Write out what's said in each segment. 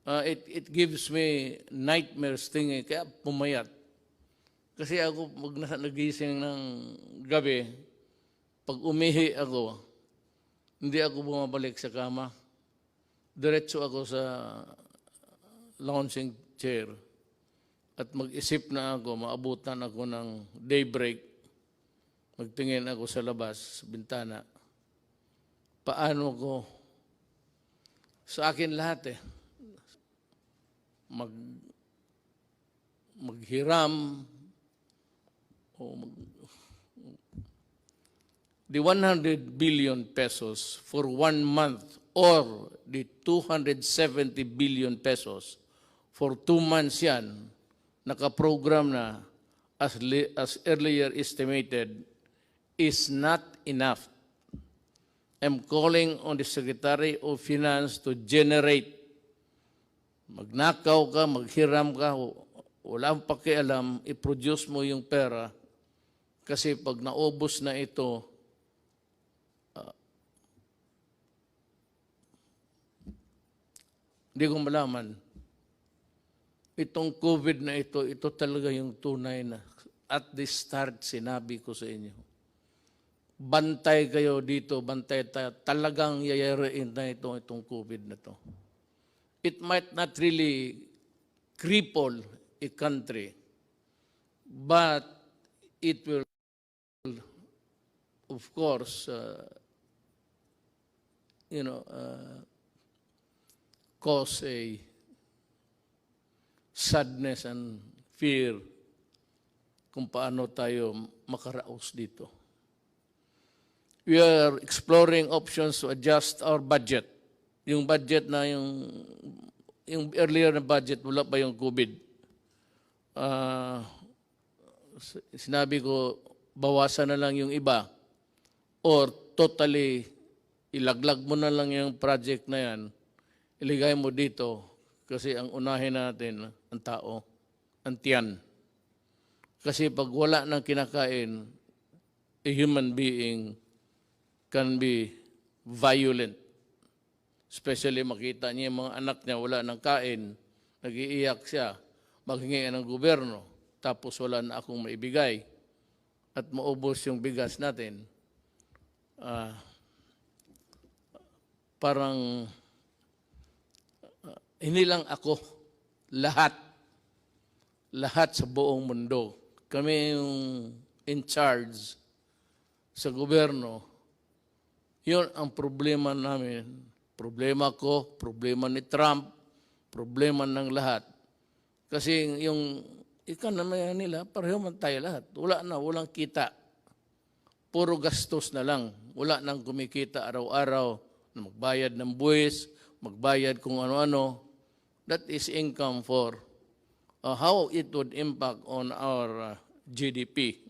it gives me nightmares thinking, kaya pumayat. Kasi ako, pag nagising ng gabi, pag umihi ako, hindi ako bumabalik sa kama. Diretso ako sa lounging chair at mag-isip na ako, maabutan ako ng daybreak, magtingin ako sa labas, sa bintana. Paano ko? Sa akin lahat maghiram o the 100 billion pesos for 1 month or the 270 billion pesos for 2 months yan, nakaprogram na as earlier estimated, is not enough. I'm calling on the Secretary of Finance to generate. Magnakaw ka, maghiram ka, walang pakialam, i-produce mo yung pera kasi pag naubos na ito, hindi ko malaman. Itong COVID na ito talaga yung tunay na. At the start, sinabi ko sa inyo, bantay kayo dito, bantay tayo. Talagang yayariin na itong COVID na ito. It might not really cripple a country, but it will, of course, cause a sadness and fear kung paano tayo makaraos dito. We are exploring options to adjust our budget. Yung budget na yung earlier na budget, wala pa yung COVID. Sinabi ko, bawasan na lang yung iba or totally ilaglag mo na lang yung project na yan, iligay mo dito kasi ang unahin natin ang tao, ang tiyan. Kasi pag wala nang kinakain, a human being can be violent. Especially makita niya yung mga anak niya wala nang kain, nag-iiyak siya, maghingi ng gobyerno, tapos wala na akong maibigay at maubos yung bigas natin. Parang hindi lang ako, lahat sa buong mundo. Kami yung in charge sa gobyerno. Yun ang problema namin. Problema ko, problema ni Trump, problema ng lahat. Kasi yung economy nila, pareho man tayo lahat. Walang kita. Puro gastos na lang. Wala nang kumikita araw-araw na magbayad ng buwis, magbayad kung ano-ano. That is income for how it would impact on our GDP.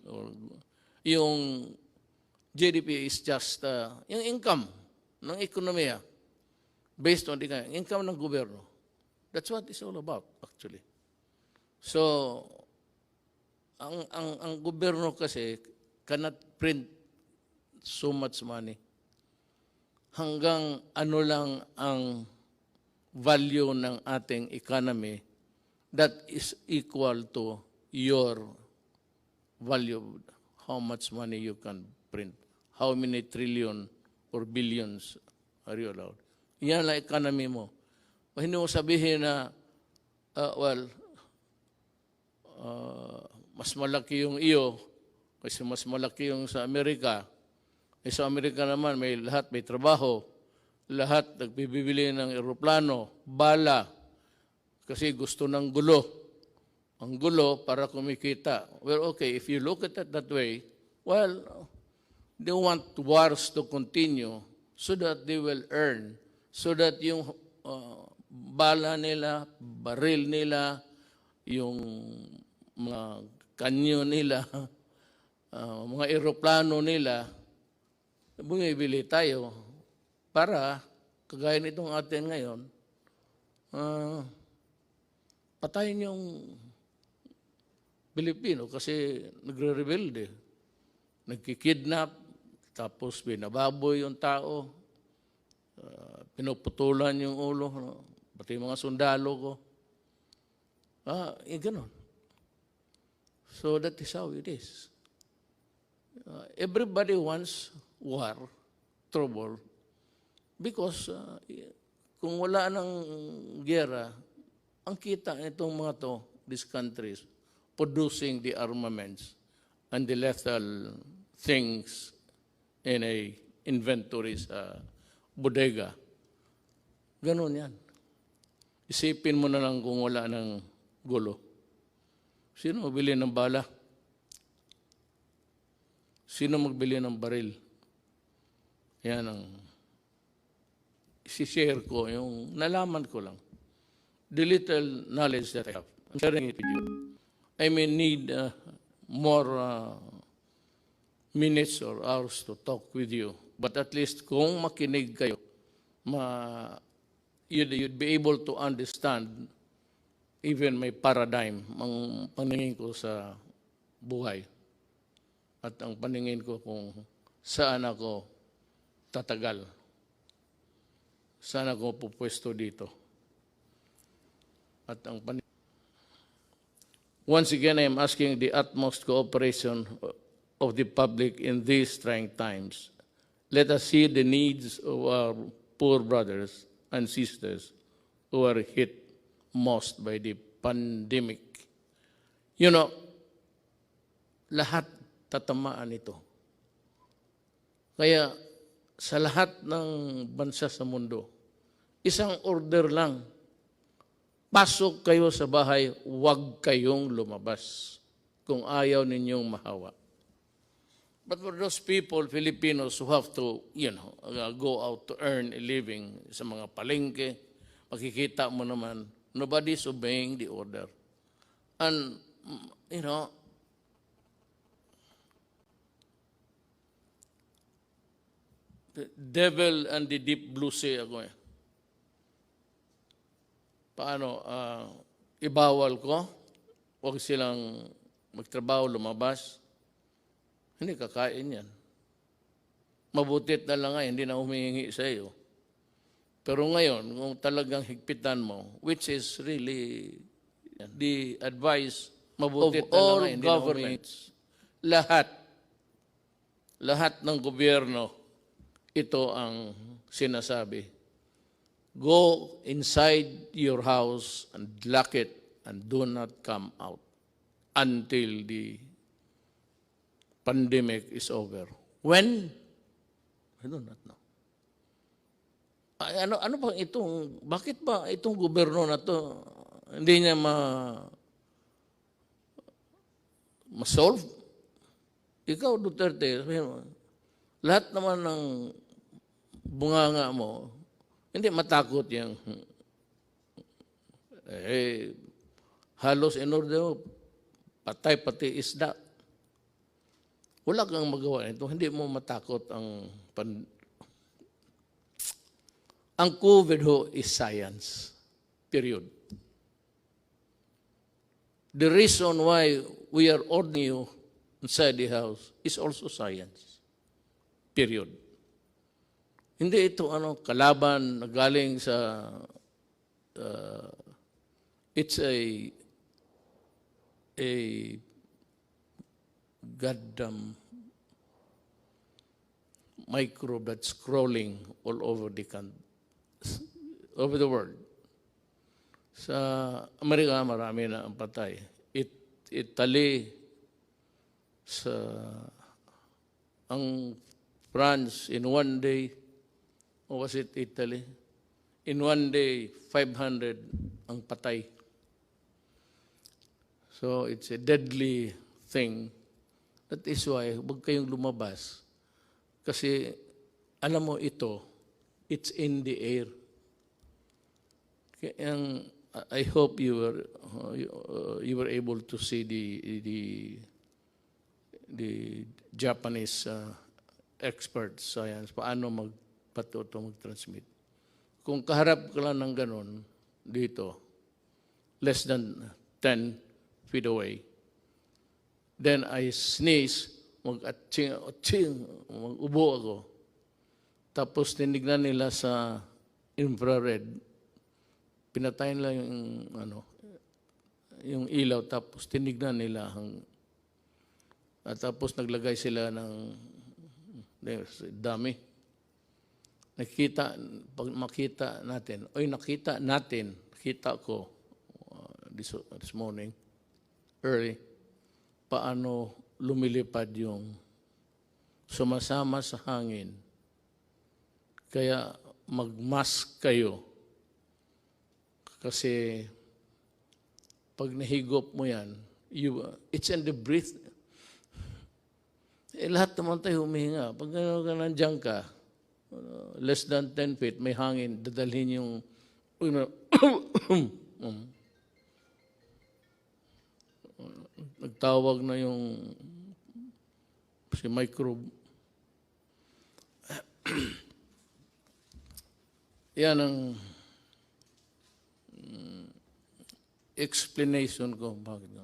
Yung GDP is just yung income ng ekonomiya based on the income ng gobyerno. That's what it's all about, actually. So, ang gobyerno kasi cannot print so much money. Hanggang ano lang ang value ng ating economy that is equal to your value, how much money you can print, how many trillion or billions are you allowed. Yan lang economy mo. Hindi mo sabihin na, mas malaki yung iyo kasi mas malaki yung sa Amerika. Sa Amerika naman, may lahat, may trabaho. Lahat nagbibili ng eroplano, bala, kasi gusto ng gulo. Ang gulo para kumikita. Well, okay, if you look at it that way, well, they want wars to continue so that they will earn, so that yung bala nila, baril nila, yung mga kanyo nila, mga eroplano nila, bumibili tayo para, kagaya nitong atin ngayon, patayin yung Pilipino kasi nagre-rebelde, nagkikidnap, tapos binababoy yung tao, pinuputulan yung ulo. pati mga sundalo ko. Ganon. So that is how it is. Everybody wants war, trouble, because kung wala ng gera, ang kita nitong mga to, these countries, producing the armaments and the lethal things in a inventory sa bodega. Ganon yan. Isipin mo na lang kung wala ng gulo. Sino magbili ng bala? Sino magbili ng baril? Yan ang isi-share ko, yung nalaman ko lang. The little knowledge that I have. I'm sharing it with you. I may need more minutes or hours to talk with you. But at least kung makinig kayo, you'd be able to understand even may paradigm ang paningin ko sa buhay at ang paningin ko kung saan ako tatagal, saan ako pupwesto dito. At ang once again, I am asking the utmost cooperation of the public in these trying times. Let us see the needs of our poor brothers and sisters who are hit most by the pandemic. You know, lahat tatamaan ito. Kaya sa lahat ng bansa sa mundo, isang order lang, pasok kayo sa bahay, huwag kayong lumabas kung ayaw ninyong mahawa. But for those people, Filipinos, who have to, go out to earn a living sa mga palengke, makikita mo naman, nobody's obeying the order. And, the devil and the deep blue sea ako eh. Paano? Ibawal ko? Huwag silang magtrabaho, lumabas? Hindi kakain yan. Mabutit na lang nga, hindi na humihingi sa iyo. Pero ngayon, kung talagang higpitan mo, which is really the advice mabutit of all na lang, governments, lahat ng gobyerno, ito ang sinasabi. Go inside your house and lock it and do not come out until the pandemic is over. When? I do not know. Ano ba itong, bakit ba itong gobyerno na to hindi niya ma-solve? Ikaw, Duterte, lahat naman ng bunganga mo, hindi matakot yung halos in order patay pati isda. Wala kang magawa nito, hindi mo matakot ang COVID is science. Period. The reason why we are ordering you inside the house is also science. Period. Hindi ito kalaban na galing sa it's a goddamn microbe that's crawling all over over the world. Sa Amerika, marami na ang patay. Italy, ang France, in one day, or was it Italy? In one day, 500 ang patay. So it's a deadly thing. That is why, huwag kayong lumabas. Kasi, alam mo ito, it's in the air. And I hope you were able to see the Japanese expert science paano mag-transmit. Kung kaharap ka lang ng ganon dito, less than 10 feet away, then I sneeze, mag-atching, mag-ubo ako. Tapos tinignan nila sa infrared, pinatayin lang yung ilaw, tapos tinignan nila at tapos naglagay sila ng dami. Pag makita natin, nakita ko this morning, early, paano lumilipad yung sumasama sa hangin. Kaya mag-mask kayo. Kasi pag nahigop mo yan, it's in the breath. Lahat naman tayo humihinga. Pag nandiyan ka, less than 10 feet, may hangin, dadalhin yung nagtawag na yung si microbe. Yan ang explanation ko. Bakit?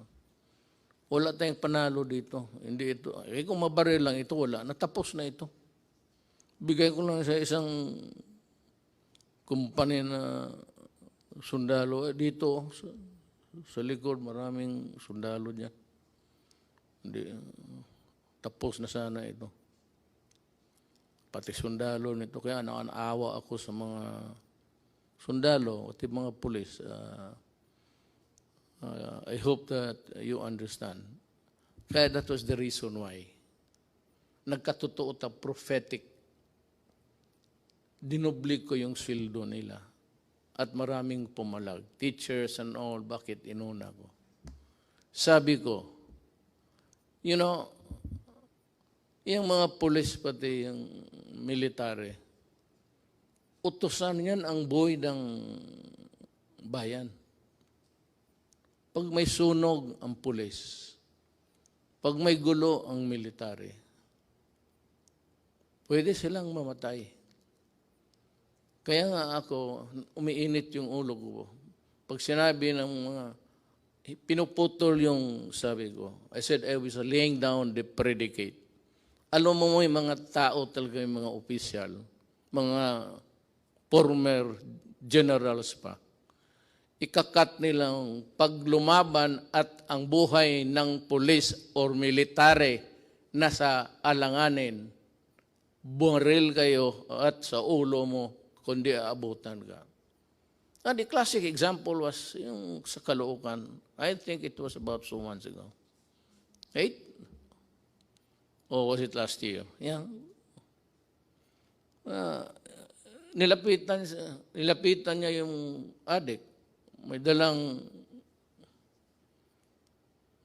Wala tayong panalo dito. Hindi ito. Kung mabaril lang ito, wala. Natapos na ito. Bigay ko lang sa isang kumpanya na sundalo. Dito, sa likod, maraming sundalo dyan. Hindi, tapos na sana ito. Pati sundalo nito. Kaya nakaawa ako sa mga sundalo, at mga pulis. I hope that you understand. Kaya that was the reason why. Nagkatotoo ta prophetic. Dinoblik ko yung sweldo nila. At maraming pumalag. Teachers and all, bakit inuna ko? Sabi ko, you know, yung mga pulis pati yung military, utusan yan ang buhay ng bayan. Pag may sunog ang pulis, pag may gulo ang military, pwede silang mamatay. Kaya nga ako, umiinit yung ulo ko. Pag sinabi ng mga, pinuputol yung sabi ko, I said I was laying down the predicate. Alam mo yung mga tao talaga, yung mga opisyal, mga former generals pa, ikakat nilang paglumaban at ang buhay ng pulis or military na sa alanganin, bumaril kayo at sa ulo mo, kundi aabutan ka. And the classic example was yung sa Caloocan. I think it was about 2 months ago. 8? Or was it last year? Yeah. Nilapitan niya yung adik. May dalang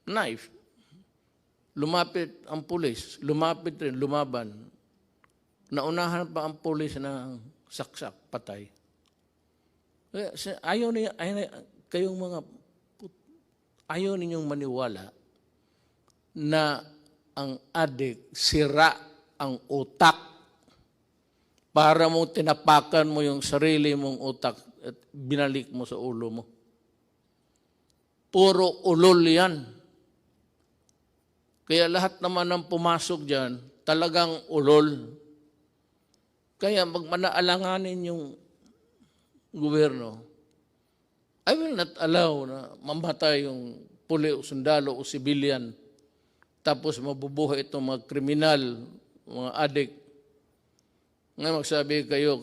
knife. Lumapit ang pulis. Lumapit rin, lumaban. Naunahan pa ang pulis na saksak, patay. Ayaw ninyong maniwala na ang adik sira ang utak para mo tinapakan mo yung sarili mong utak at binalik mo sa ulo mo. Puro ulol yan. Kaya lahat naman ng pumasok dyan, talagang ulol. Kaya magmanaalanganin yung gobyerno, I will not allow na mamatay yung puli o sundalo o civilian tapos mabubuhay itong mga kriminal, mga adik. Ngayon magsabi kayo,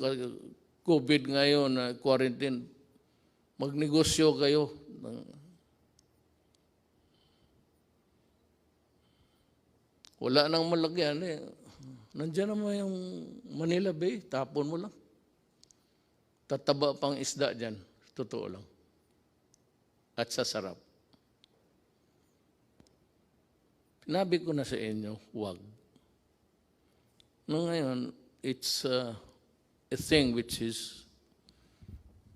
COVID ngayon, quarantine, magnegosyo kayo. Wala nang malagyan eh. Nandiyan naman yung Manila Bay, tapon mo lang. Tataba pang isda dyan, totoo lang. At sasarap. Sinabi ko na sa inyo, huwag. No, ngayon, it's a thing which is,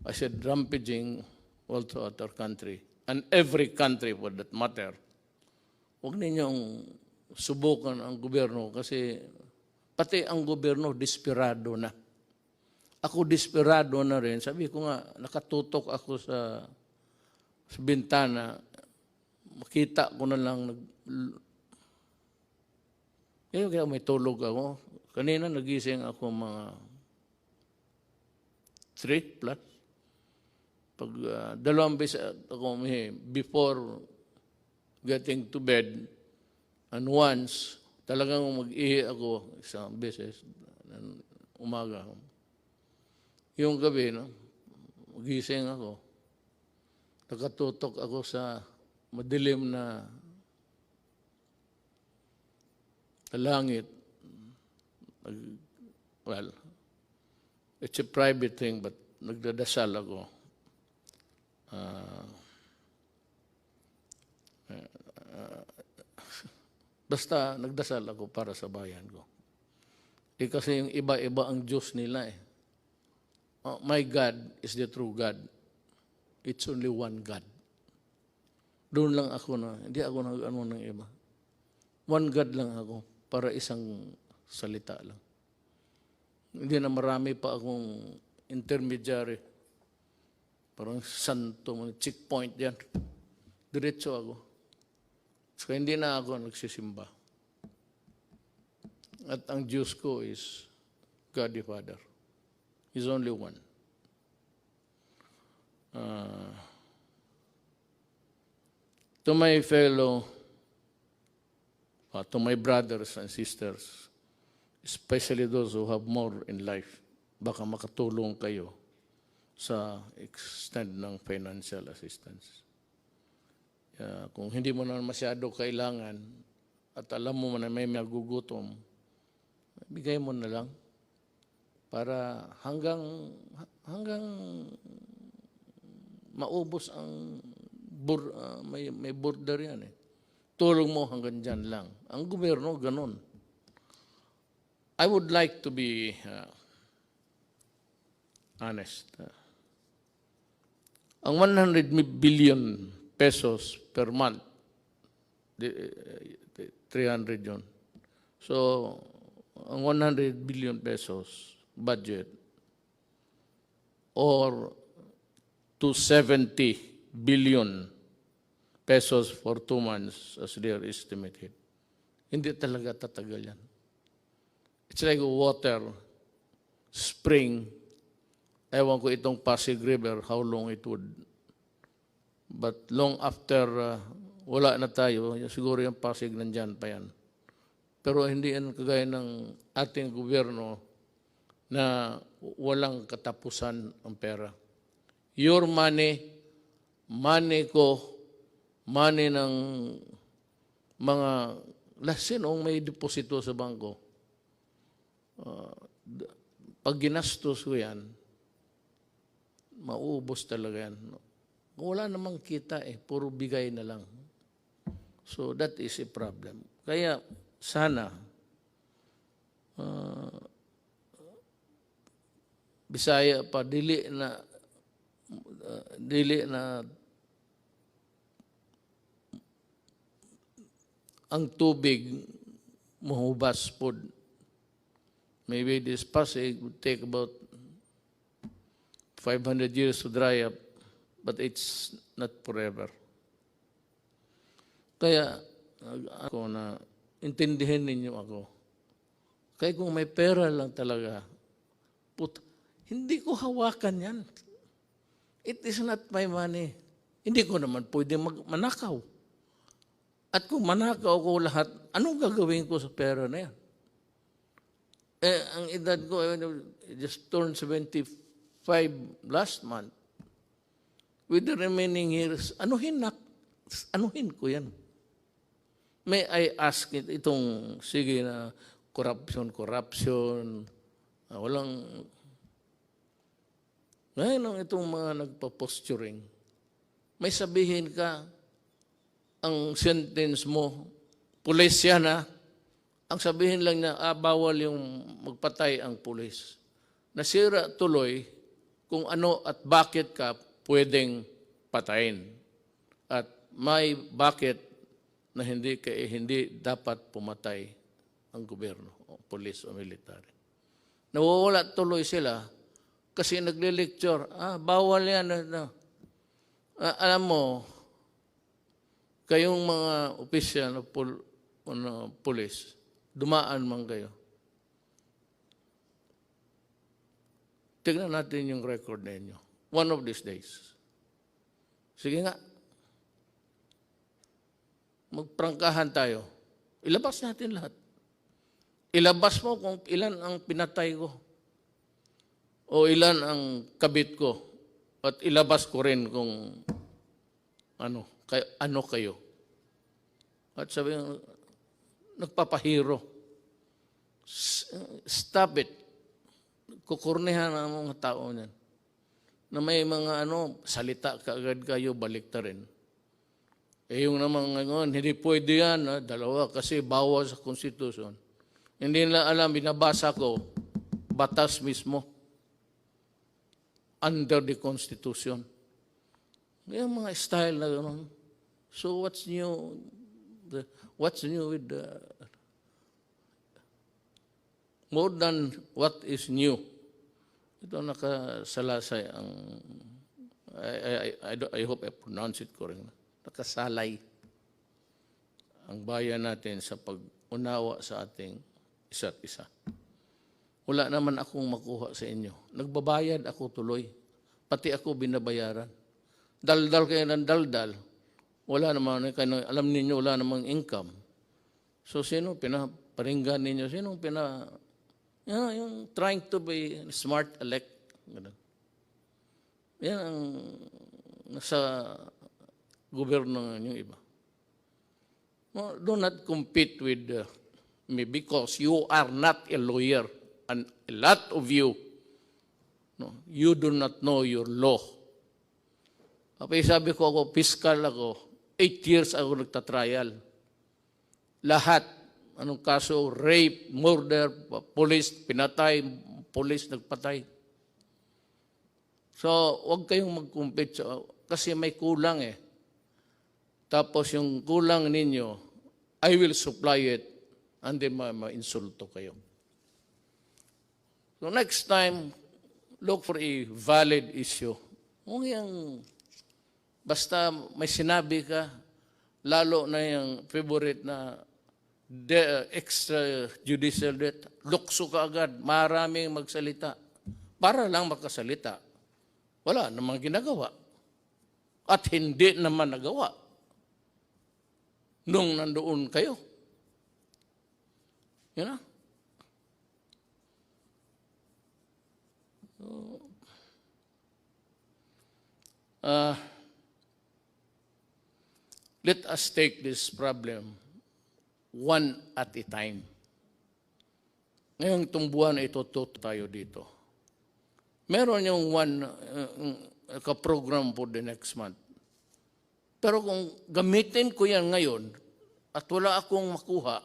I said, rampaging all throughout our country. And every country for that matter. Huwag ninyong subukan ang gobyerno kasi pati ang gobyerno desperado na. Ako desperado na rin. Sabi ko nga, nakatutok ako sa bintana. Makita ko na lang. Kaya may tulog ako. Kanina nagising ako mga 3 plus. Pag dalawang beses ako umihi, before getting to bed, and once, talagang mag-ihi ako isang beses, umaga. Yung gabi, no, magising ako, nakatutok ako sa madilim na langit. Well, it's a private thing, but nagdadasal ako. Basta nagdasal ako para sa bayan ko. Kasi yung iba-iba ang Diyos nila eh. My God is the true God. It's only one God. Doon lang ako na, hindi ako nag-ano ng iba. One God lang ako para isang salita lang. Hindi na marami pa akong intermediary. Parang santo, checkpoint yan. Diretso ako. So hindi na ako nagsisimba. At ang Diyos ko is God the Father. He's only one. To my fellow, to my brothers and sisters, especially those who have more in life, baka makatulong kayo sa extent ng financial assistance. Kung hindi mo na masyado kailangan at alam mo na may magugutom, bigay mo na lang para hanggang maubos ang may border yan eh. Tulong mo hanggang dyan lang. Ang gobyerno, ganun. I would like to be honest. Ang 100 billion pesos per month, 300 yun. So, ang 100 billion pesos budget or 270 billion pesos for 2 months as they are estimated. Hindi talaga tatagal yan. It's like water, spring. Ewan ko itong Pasig River, how long it would. But long after wala na tayo, siguro yung Pasig nandyan pa yan. Pero hindi yan kagaya ng ating gobyerno na walang katapusan ang pera. Your money, money ko, money ng mga sinong may deposito sa bangko. Pag ginastos ko yan, maubos talaga yan. Wala namang kita eh, puro bigay na lang. So that is a problem. Kaya sana, Bisaya pa, dili na ang tubig mahubas po. Maybe this Pasig would take about 500 years to dry up, but it's not forever. Kaya ako na intindihin ninyo ako. Kaya kung may pera lang talaga, hindi ko hawakan yan. It is not my money. Hindi ko naman pwede manakaw. At kung manakaw ko lahat, anong gagawin ko sa pera na yan? Ang edad ko, I just turned 75 last month. With the remaining years, anuhin ko yan. May I ask itong, sige na, corruption, walang, ngayon itong mga nagpa-posturing, may sabihin ka, ang sentence mo, pulis yan ha, ang sabihin lang niya, bawal yung magpatay ang pulis. Nasira tuloy kung ano at bakit ka pwedeng patayin. At may bakit na hindi dapat pumatay ang gobyerno, o pulis o military. Nawawala tuloy sila kasi nagle-lecture, bawal yan. Alam mo, kayong mga opisyal o pulis, dumaan man kayo. Tignan natin yung record ninyo. One of these days, Sige nga, magprangkahan tayo. Ilabas natin lahat. Ilabas mo kung ilan ang pinatay ko o ilan ang kabit ko at ilabas ko rin kung ano kayo. At sabi nagpapahiro. Stop it. Kukurnihan ang mga tao niyan. Na may mga salita kaagad kayo, balik ta rin. Yung naman ngayon, hindi pwede yan, dalawa, kasi bawal sa konstitusyon. Hindi nila alam, binabasa ko, batas mismo. Under the Constitution. Yung mga style na gano'n. So what's new? What's new with more than what is new? Ito nakasalasay ang, I hope I pronounce it correctly. Nakasalay ang bayan natin sa pag-unawa sa ating isa't isa. Wala naman akong makuha sa inyo. Nagbabayad ako tuloy. Pati ako binabayaran. Daldal kayo ng daldal. Wala naman, alam ninyo, wala namang income. So, sino pinaparinggan ninyo? Sino yung trying to be smart elect. Yan ang nasa gobyerno ng iba. Do not compete with me because you are not a lawyer. And a lot of you, you do not know your law. Sabi ko ako, fiscal ako, 8 years ako nagtatrial. Lahat, anong kaso, rape, murder, police, pinatay, police, nagpatay. So, huwag kayong mag-compete kasi may kulang eh. Tapos yung kulang ninyo, I will supply it and then ma-insulto kayo. So next time, look for a valid issue. Kung yung, basta may sinabi ka, lalo na yung favorite na extrajudicial death, lukso ka agad, maraming magsalita. Para lang makasalita. Wala namang ginagawa. At hindi naman nagawa. Nung nandoon kayo. You know? Let us take this problem one at a time. Ngayong tumbuhan ito, tayo dito. Meron yung ka-program for the next month. Pero kung gamitin ko yan ngayon at wala akong makuha,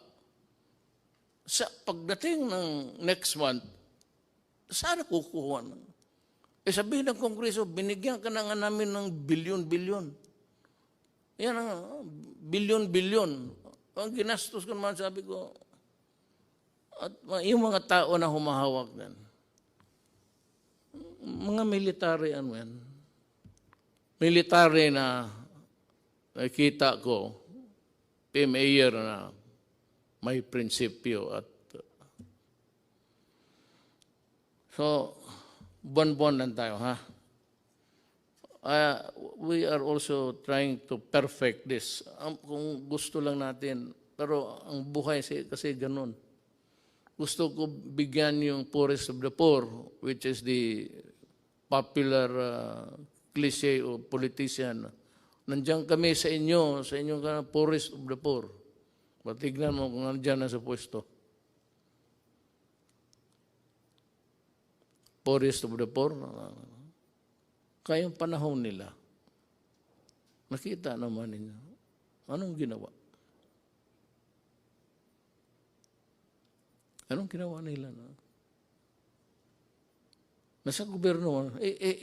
sa pagdating ng next month, saan kukuha? Sabihin ng Kongreso, binigyan ka na nga namin ng bilyon-bilyon. Yan ang bilyon-bilyon. Ang ginastos ko naman, sabi ko, at yung mga tao na humahawak din, mga military yan. Military na nakita ko, mayor na may prinsipyo at so, buwan-buwan lang tayo, ha? We are also trying to perfect this. Kung gusto lang natin, pero ang buhay kasi ganun. Gusto ko bigyan yung poorest of the poor, which is the popular cliche o politician. Nandiyan kami sa inyo poorest of the poor. Patignan mo kung nandiyan na sa pwesto. Poorest of the poor. Kayong panahon nila, nakita naman ninyo, anong ginawa? Anong ginawa nila? Nasa gobyerno,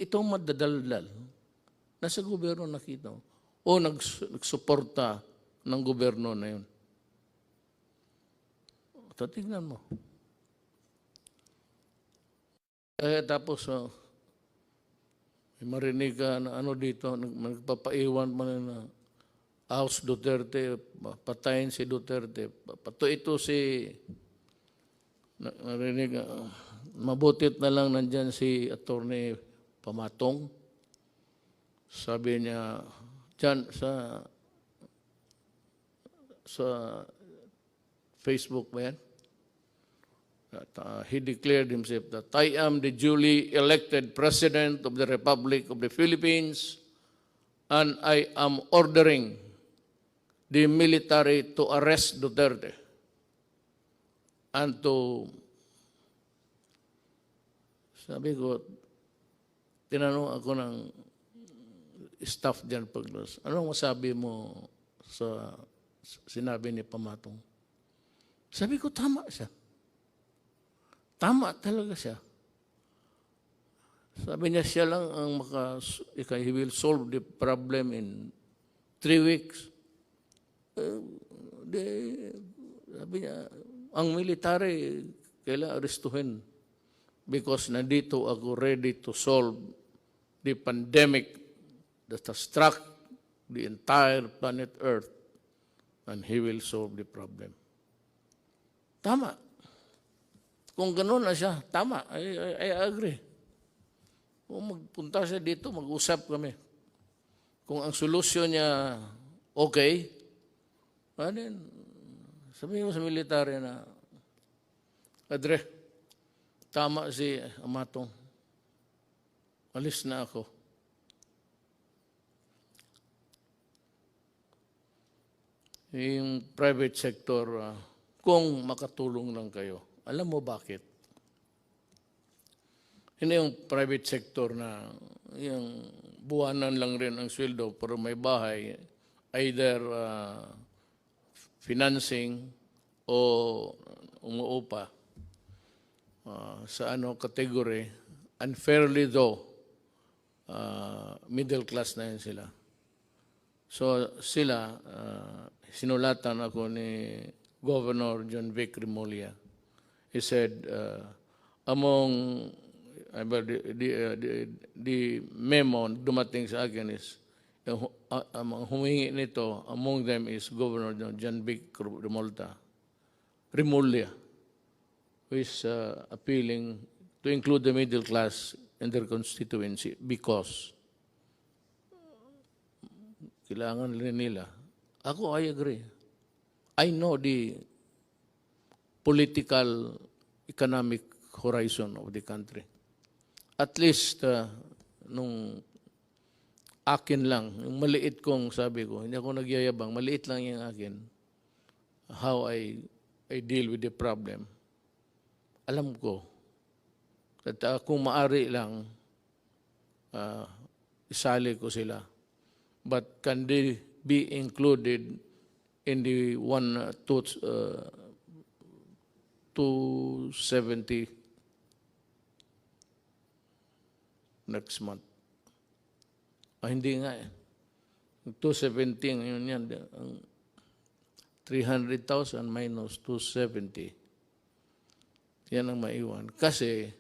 itong madadaldal, nasa gobyerno nakita. O nagsuporta ng gobyerno na yun. Tingnan mo. Tapos, marinig ka na dito, nagpapaiwan pa na House Duterte, patayin si Duterte. Ito narinig, mabutit na lang nandyan si Attorney Pamatong. sabi niya, dyan sa Facebook ba yan? That, he declared himself that I am the duly elected President of the Republic of the Philippines and I am ordering the military to arrest Duterte and to, sabi ko, tinanong ako ng staff dyan paglas, anong masabi mo sa sinabi ni Pamatong? Sabi ko, tama siya. Tama talaga siya. Sabi niya, siya lang ang he will solve the problem in 3 weeks. Sabi niya, ang military, kailangan arestuhin because nandito ako ready to solve the pandemic that has struck the entire planet Earth and he will solve the problem. Tama. Kung gano'n na siya, tama. I agree. Kung magpunta siya dito, mag-usap kami. Kung ang solusyon niya okay, then sabihin mo sa military na, Adre, tama si Amatong. Alis na ako. Yung private sector, kung makatulong lang kayo. Alam mo bakit? Hindi yung private sector na yung buwanan lang rin ang sweldo pero may bahay, either financing o umuupa sa category, unfairly though, middle class na yun sila. So sila, sinulatan ako ni Governor John Vic Remulla. He said, among the memo dumating sa akin is, humingi nito, among them is Governor John Vic Remulla, who is appealing to include the middle class in their constituency because kailangan rin nila. Ako, I agree. I know the political, economic horizon of the country. At least, nung akin lang, yung maliit kong sabi ko, hindi ako nagyayabang, maliit lang yung akin, how I deal with the problem. Alam ko, at kung maari lang, isali ko sila. But can they be included in the 270 next month? Hindi nga eh. 217, yun yan. 300,000 minus 270. Yan ang maiwan. Kasi,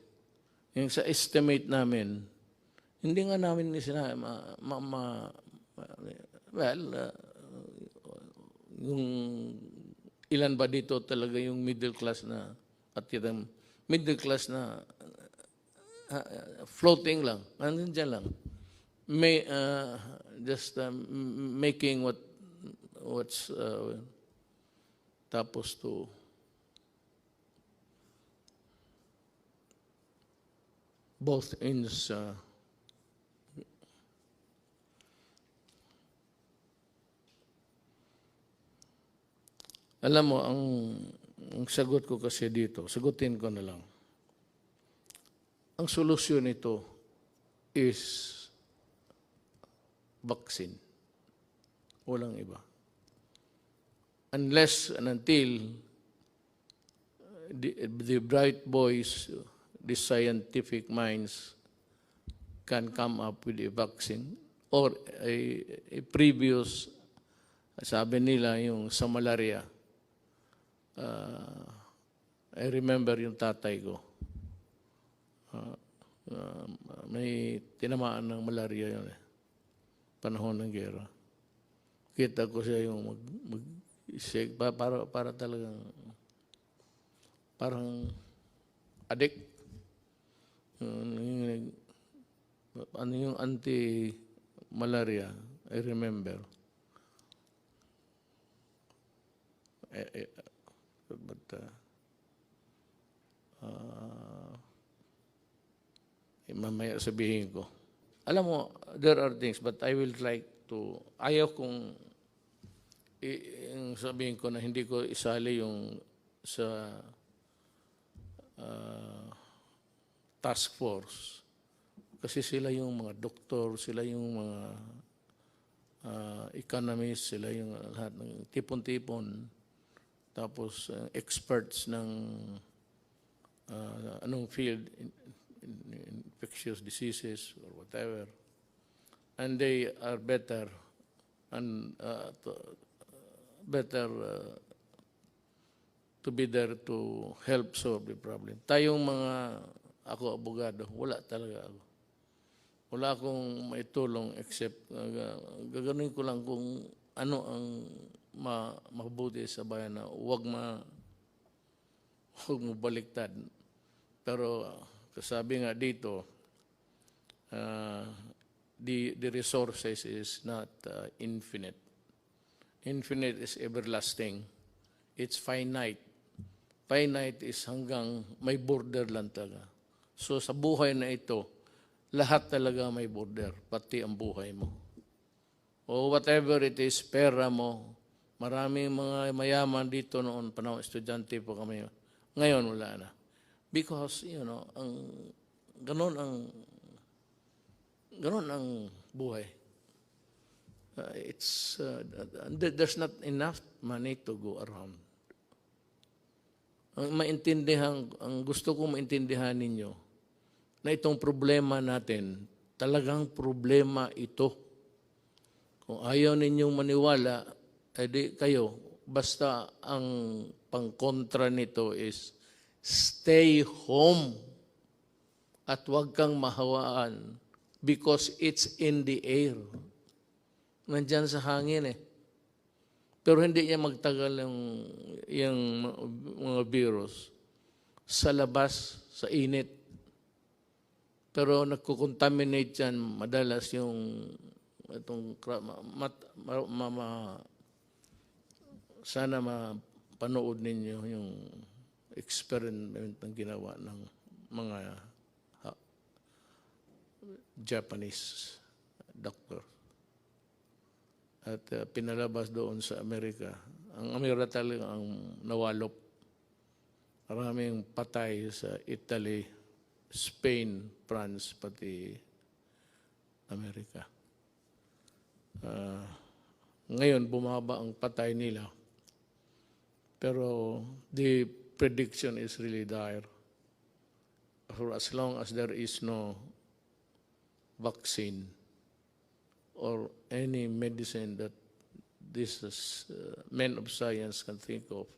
yung sa estimate namin, hindi nga namin yung ilan ba dito talaga yung middle class na at yung middle class na floating lang, nandun dyan lang. May, just making what's tapos to both ends alam mo, ang sagot ko kasi dito, sagutin ko na lang. Ang solusyon nito is vaccine. Walang iba. Unless and until the bright boys, the scientific minds can come up with a vaccine or a previous, sabi nila yung sa malaria. I remember yung tatay ko. May tinamaan ng malaria yun eh. Panahon ng gera. Kita ko siya yung mag-shake para talagang parang addict. Ano yung malaria, I remember. But mamaya sabihin ko. Alam mo, there are things, but I will like to, ayaw kong yung sabihin ko na hindi ko isali yung sa task force. Kasi sila yung mga doktor, sila yung mga economists, sila yung lahat ng tipon-tipon. Tapos experts ng anong field, infectious diseases or whatever. And they are better and to be there to help solve the problem. Tayong mga, ako abogado, wala talaga ako. Wala akong maitulong except gaganuin ko lang kung ano ang mabuti sa bayan na huwag mo baliktad. Pero kasabi nga dito, the resources is not infinite. Infinite is everlasting. It's finite. Finite is hanggang may border lang talaga. So sa buhay na ito, lahat talaga may border, pati ang buhay mo. O whatever it is, pera mo. Maraming mga mayaman dito noon, panahon estudyante po kami. Ngayon wala na. Because, ganun ang buhay. There's not enough money to go around. Ang gusto kong maintindihan ninyo, na itong problema natin, talagang problema ito. Kung ayaw ninyong maniwala, edi kayo, basta ang pangkontra nito is, stay home at huwag kang mahawaan because it's in the air. Nandyan sa hangin eh. Pero hindi niya magtagal yung mga virus sa labas, sa init. Pero nagkukontaminate yan madalas yung itong sana mapanood ninyo yung experiment ng ginawa ng mga Japanese doctor. At pinalabas doon sa Amerika. Ang Amerika talaga ang nawalop. Maraming patay sa Italy, Spain, France, pati Amerika. Ngayon, bumaba ang patay nila. Pero the prediction is really dire. For as long as there is no vaccine or any medicine that these men of science can think of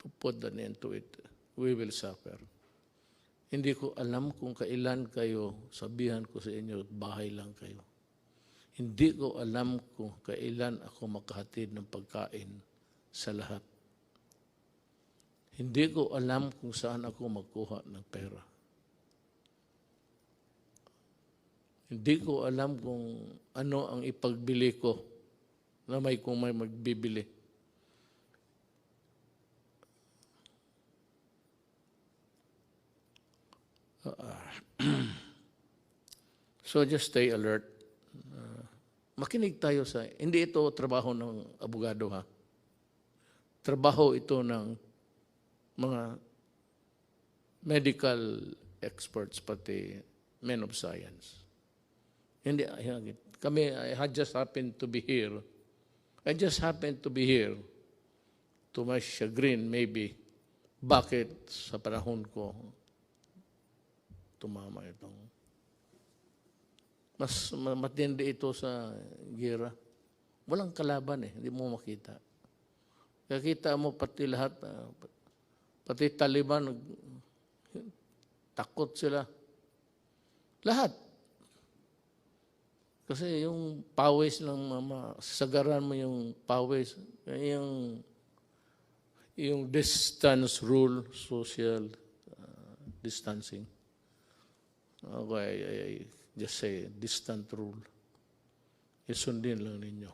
to put an end to it, we will suffer. Hindi ko alam kung kailan kayo, sabihan ko sa inyo, bahay lang kayo. Hindi ko alam kung kailan ako makahatid ng pagkain sa lahat. Hindi ko alam kung saan ako magkuha ng pera. Hindi ko alam kung ano ang ipagbili ko na kung may magbibili. So just stay alert. Makinig tayo sa, hindi ito trabaho ng abogado ha. Trabaho ito ng mga medical experts pati men of science. Hindi, kami, I just happened to be here. I just happened to be here. To my chagrin, maybe. Bakit sa panahon ko tumama itong mas matindi ito sa gira. Walang kalaban eh, hindi mo makita. Kakita mo pati lahat, pati Taliban, takot sila. Lahat. Kasi yung pawis lang, sagaran mo yung pawis, yung distance rule, social distancing. Okay, just say, distant rule. Isundin lang ninyo.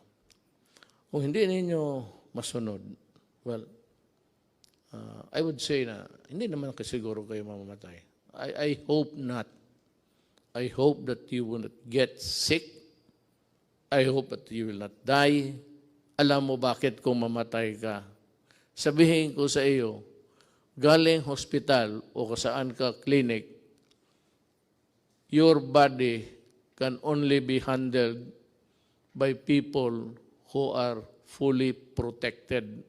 Kung hindi ninyo masunod, well, I would say na hindi naman kasiguro kayo mamamatay. I hope not. I hope that you will not get sick. I hope that you will not die. Alam mo bakit kung mamatay ka? Sabihin ko sa iyo, galing hospital o saan ka clinic, your body can only be handled by people who are fully protected.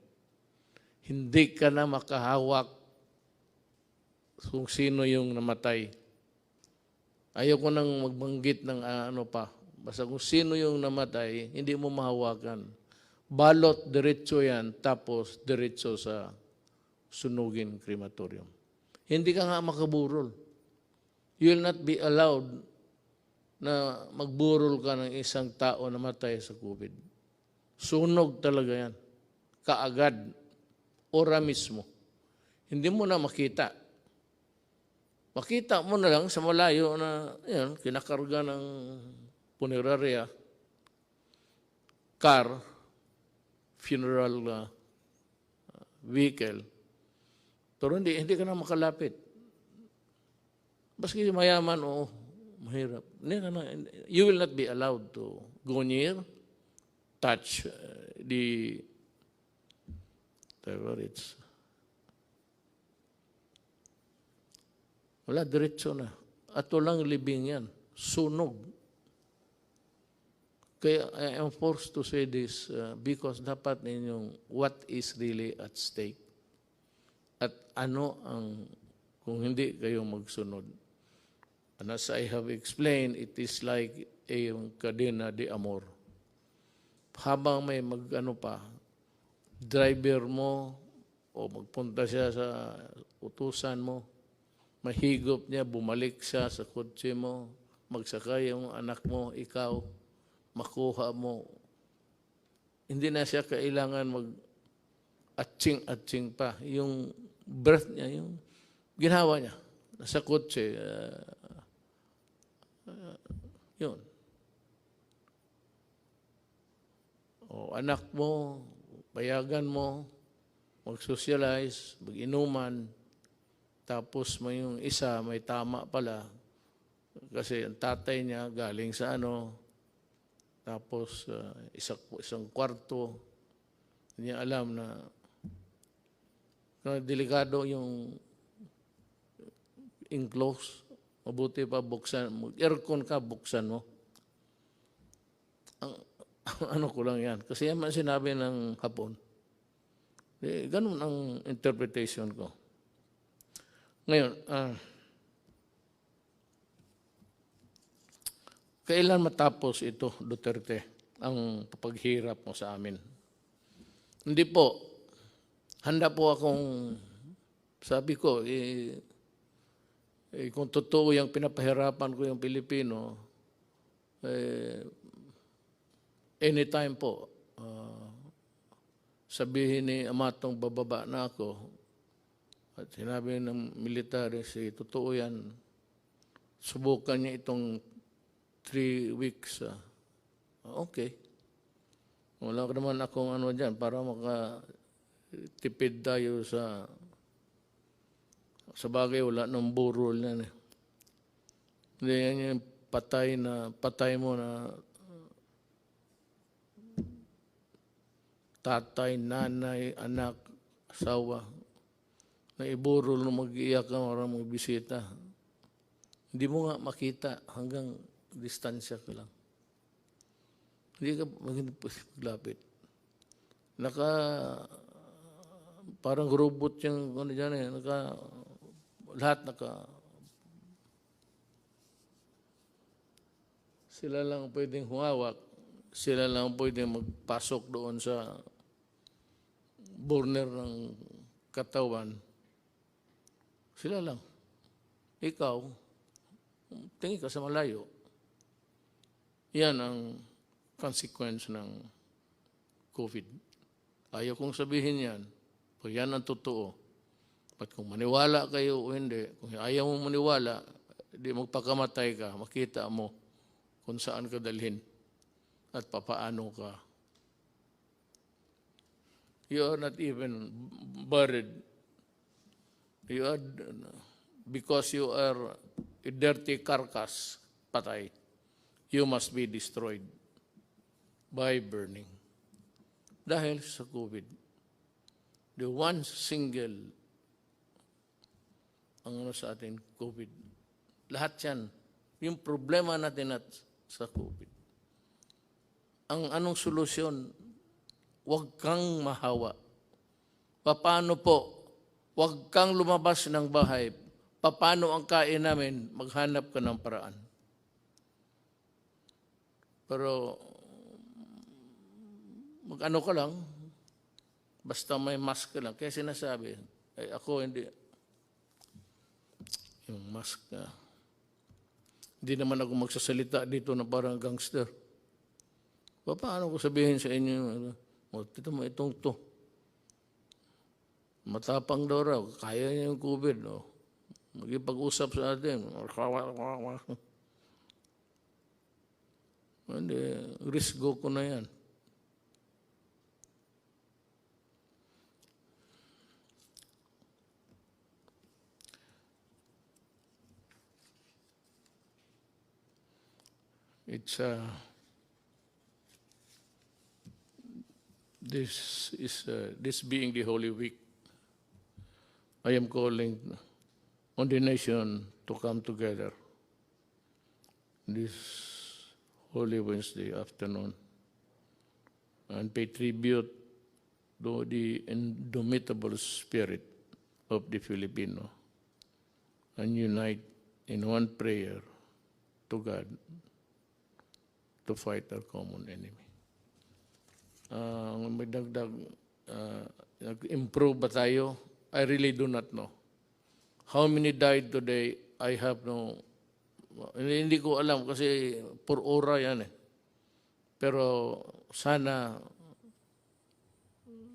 Hindi ka na makahawak kung sino yung namatay. Ayoko nang magbanggit ng ano pa. Basta kung sino yung namatay, hindi mo mahawakan. Balot, diretso yan, tapos diretso sa sunugin crematorium. Hindi ka nga makaburol. You will not be allowed na magburol ka ng isang tao na matay sa COVID. Sunog talaga yan. Kaagad. Ora mismo. Hindi mo na makita. Makita mo na lang sa malayo na yan, kinakarga ng punerarya, car, funeral vehicle. Pero hindi ka na makalapit. Baski mayaman o mahirap. You will not be allowed to go near, touch the whatever it's. Wala, diretso na. At walang libing yan. Sunog. Kaya I am forced to say this because dapat ninyong what is really at stake. At ano ang, kung hindi kayo magsunod. And as I have explained, it is like a cadena de amor. Habang may driver mo o magpunta siya sa utusan mo, mahigop niya, bumalik siya sa kotse mo, magsakay yung anak mo, ikaw, makuha mo. Hindi na siya kailangan mag-atsing-atsing pa. Yung breath niya, yung ginawa niya, nasa kotse, yun. O anak mo, payagan mo, mag-socialize, mag-inuman, tapos may yung isa, may tama pala, kasi ang tatay niya galing sa tapos isang kwarto, hindi niya alam na delikado yung enclose. Mabuti pa buksan, aircon ka, buksan mo. Ano ko lang yan. Kasi yan man sinabi ng hapon. Ganun ang interpretation ko. Ngayon, kailan matapos ito, Duterte, ang paghirap mo sa amin? Hindi po. Handa po akong, sabi ko, kung totoo yung pinapahirapan ko yung Pilipino, anytime po, sabihin ni Amatong bababa na ako, at sinabi ng military, totoo yan, subukan niya itong 3 weeks. Okay. Wala naman akong dyan para makatipid tayo sa bagay, wala ng burol na. Hindi yan yung patay mo na tatay, nanay, anak, asawa, na iburol na mag-iyak ka para magbisita. Hindi mo nga makita hanggang distansya ka lang. Hindi ka maglapit. Parang robot yung dyan lahat sila lang pwedeng humawak, sila lang pwedeng magpasok doon sa burner ng katawan. Sila lang. Ikaw, tingin ka sa malayo. Yan ang consequence ng COVID. Ayaw kong sabihin yan. Pag yan ang totoo. At kung maniwala kayo o hindi, kung ayaw mong maniwala, di magpakamatay ka, makita mo kung saan ka dalhin at papaano ka. You are not even buried. You are, because you are a dirty carcass, patay, you must be destroyed by burning. Dahil sa COVID, the one single ang sa atin, COVID. Lahat yan. Yung problema natin at sa COVID. Ang anong solusyon? Huwag kang mahawa. Paano po? Huwag kang lumabas ng bahay. Paano ang kain namin? Maghanap ka ng paraan. Pero, mag-ano ka lang, basta may mask ka lang. Kaya sinasabi, ay ako hindi, yung mask na, hindi naman ako magsasalita dito na parang gangster. Paano ko sabihin sa inyo, ito mo itong to. Matapang daw raw, kaya niya yung COVID. No? Magipag-usap sa atin. Hindi, risk go ko na yan. It's this being the Holy Week, I am calling on the nation to come together this Holy Wednesday afternoon and pay tribute to the indomitable spirit of the Filipino and unite in one prayer to God to fight our common enemy. May dagdag, nag-improve ba tayo? I really do not know. How many died today? I have no, hindi ko alam kasi per ora yan eh. Pero sana,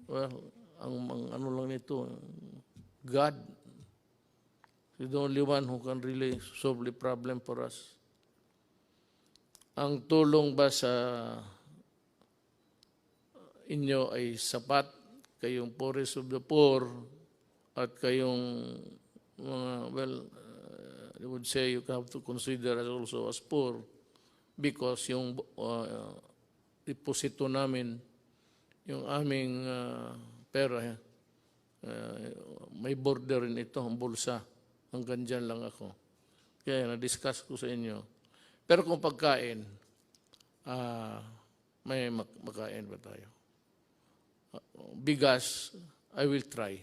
well, ang ano lang nito, God is the only one who can really solve the problem for us. Ang tulong ba sa inyo ay sapat? Kayong poorest of the poor at kayong mga, well, I would say you have to consider us also as poor because yung deposito namin, yung aming pera, may border rin ito, ang bulsa. Hanggang dyan lang ako. Kaya na-discuss ko sa inyo. Pero kung pagkain, may makain ba tayo? Bigas, I will try.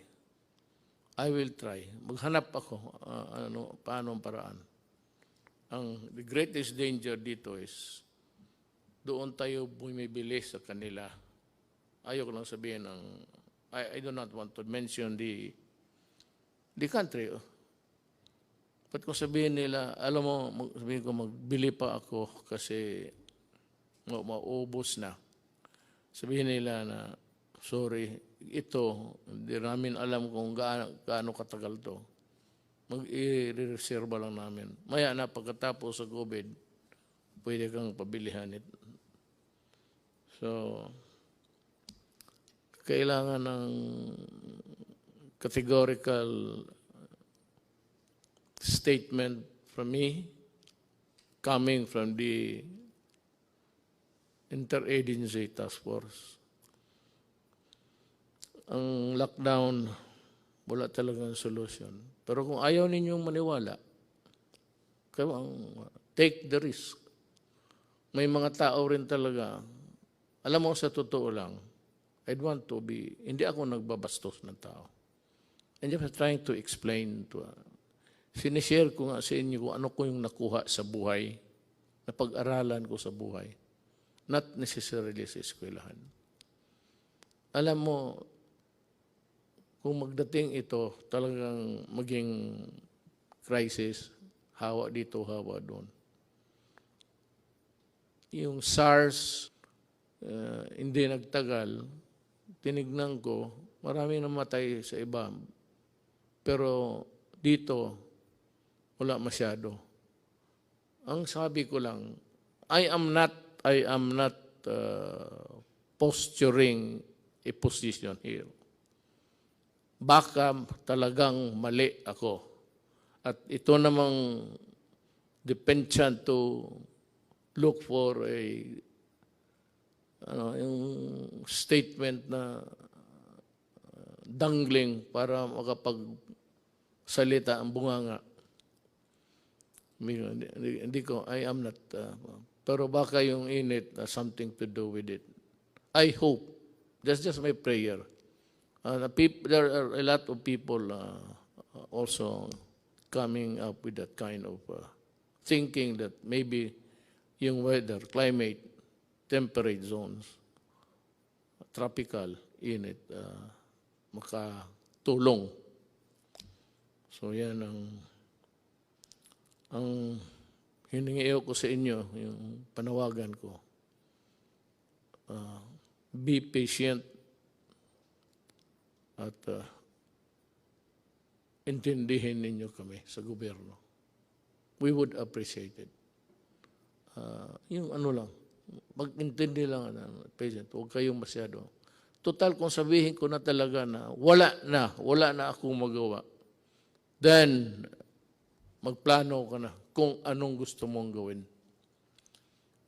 I will try. Maghanap ako paano ang paraan. The greatest danger dito is doon tayo bumibili sa kanila. Ayoko lang sabihin I do not want to mention the country. Ba't kung sabihin nila, alam mo, sabihin ko, magbili pa ako kasi maubos na. Sabihin nila na, sorry, ito, hindi namin alam kung gaano katagal to. Mag-i-reserva lang namin. Maya na, pagkatapos sa COVID, pwede kang pabilihan ito. So, kailangan ng categorical statement from me coming from the Interagency Task Force. Ang lockdown, wala talagang solution. Pero kung ayaw ninyong maniwala, take the risk. May mga tao rin talaga, alam mo sa totoo lang, I'd want to be, hindi ako nagbabastos ng tao. And I'm trying to explain to sinishare ko nga sa inyo kung ano ko yung nakuha sa buhay, na pag-aralan ko sa buhay. Not necessarily sa eskwelahan. Alam mo, kung magdating ito, talagang maging crisis, hawa dito, hawa doon. Yung SARS, hindi nagtagal, tinignan ko, marami namatay sa iba. Pero dito, wala masyado. Ang sabi ko lang, I am not posturing a position here. Baka talagang mali ako. At ito namang depensyent to look for a yung statement na dangling para makapagsalita ang bunganga. Hindi ko, I am not, pero baka yung init something to do with it. I hope, that's just my prayer. There are a lot of people also coming up with that kind of thinking that maybe yung weather, climate, temperate zones, tropical, init, makatulong. So yan ang hiningiyo ko sa inyo, yung panawagan ko. Be patient at intindihin ninyo kami sa gobyerno. We would appreciate it. Yung ano lang, pag-intindi lang, patient, huwag kayong masyado. Total, kung sabihin ko na talaga na wala na akong magawa, then magplano ka na kung anong gusto mong gawin.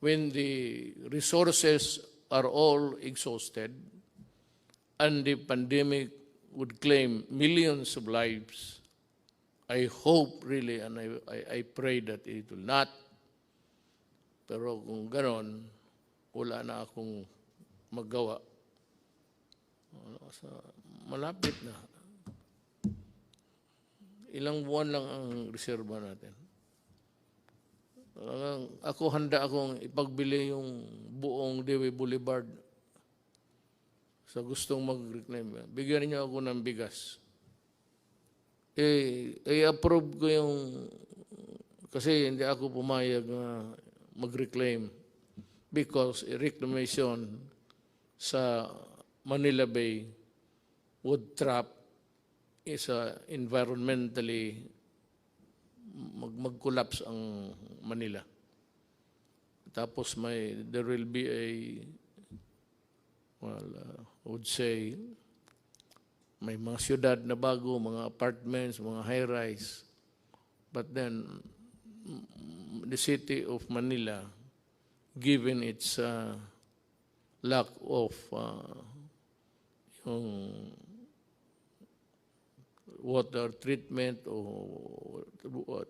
When the resources are all exhausted and the pandemic would claim millions of lives, I hope really and I pray that it will not. Pero kung ganon, wala na akong magawa. Malapit na. Ilang buwan lang ang reserba natin. Ako handa akong ipagbili yung buong Dewey Boulevard sa gustong magreklamo. Bigyan niyo ako ng bigas. I-approve ko yung, kasi hindi ako pumayag na mag-reclaim because a reclamation sa Manila Bay would trap is environmentally mag-collapse ang Manila. Tapos there will be a, I would say, may mga syudad na bago, mga apartments, mga high-rise. But then, the city of Manila, given its lack of yung water treatment o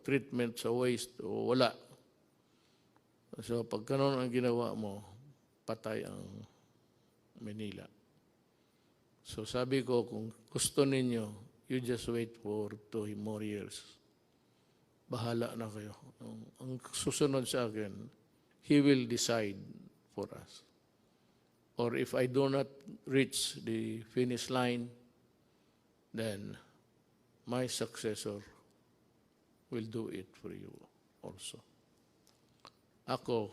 treatment sa waste o wala. So pag kanon ang ginawa mo, patay ang Manila. So sabi ko, kung gusto ninyo, you just wait for 2 more years. Bahala na kayo. Ang susunod sa akin, He will decide for us. Or if I do not reach the finish line, then my successor will do it for you also. Ako,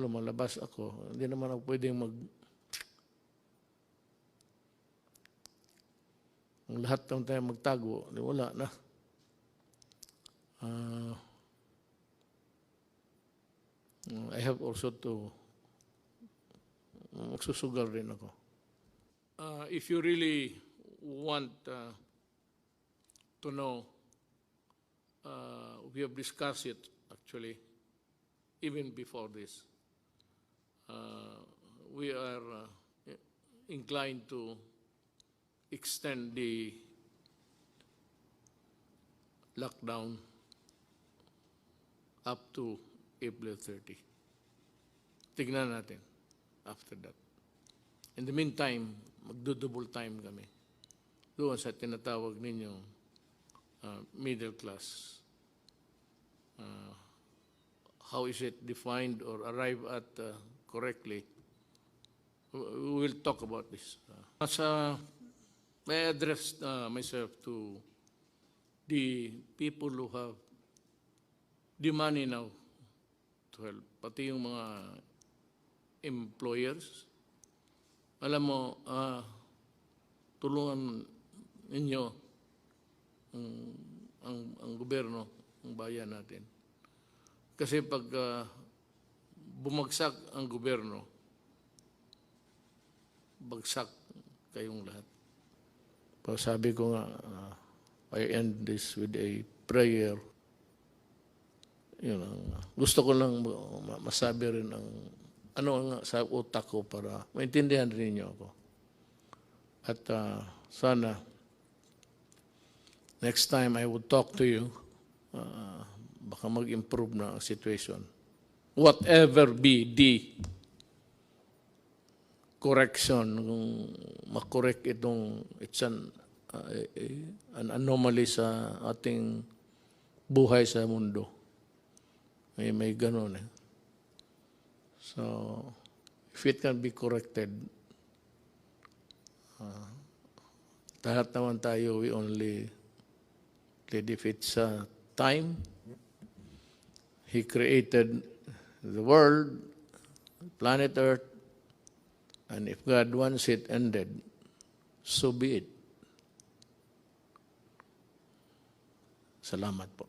lumalabas ako, hindi naman ako pwedeng ang lahat ng tayo magtago, wala na. I have also to magsusugal rin ako. If you really want to know, we have discussed it actually even before this. We are inclined to extend the lockdown up to April 30. Tignan natin after that. In the meantime, magdo-double time kami doon sa tinatawag ninyong middle class. How is it defined or arrived at correctly? We will talk about this. May I address myself to the people who have the money now to help, pati yung mga employers. Alam mo, tulungan ninyo ang gobyerno, ang bayan natin. Kasi pag bumagsak ang gobyerno, bagsak kayong lahat. Pero sabi ko nga, I end this with a prayer. Yun ang, gusto ko lang masabi rin ang ano nga sa utak ko para maintindihan rin niyo ako. At sana next time I would talk to you, baka mag-improve na ang situation. Whatever be the correction, kung makorek itong, it's an anomaly sa ating buhay sa mundo. May ganun eh. So, if it can be corrected, lahat naman tayo, we only live if it's time. He created the world, planet Earth, and if God wants it ended, so be it. Salamat po.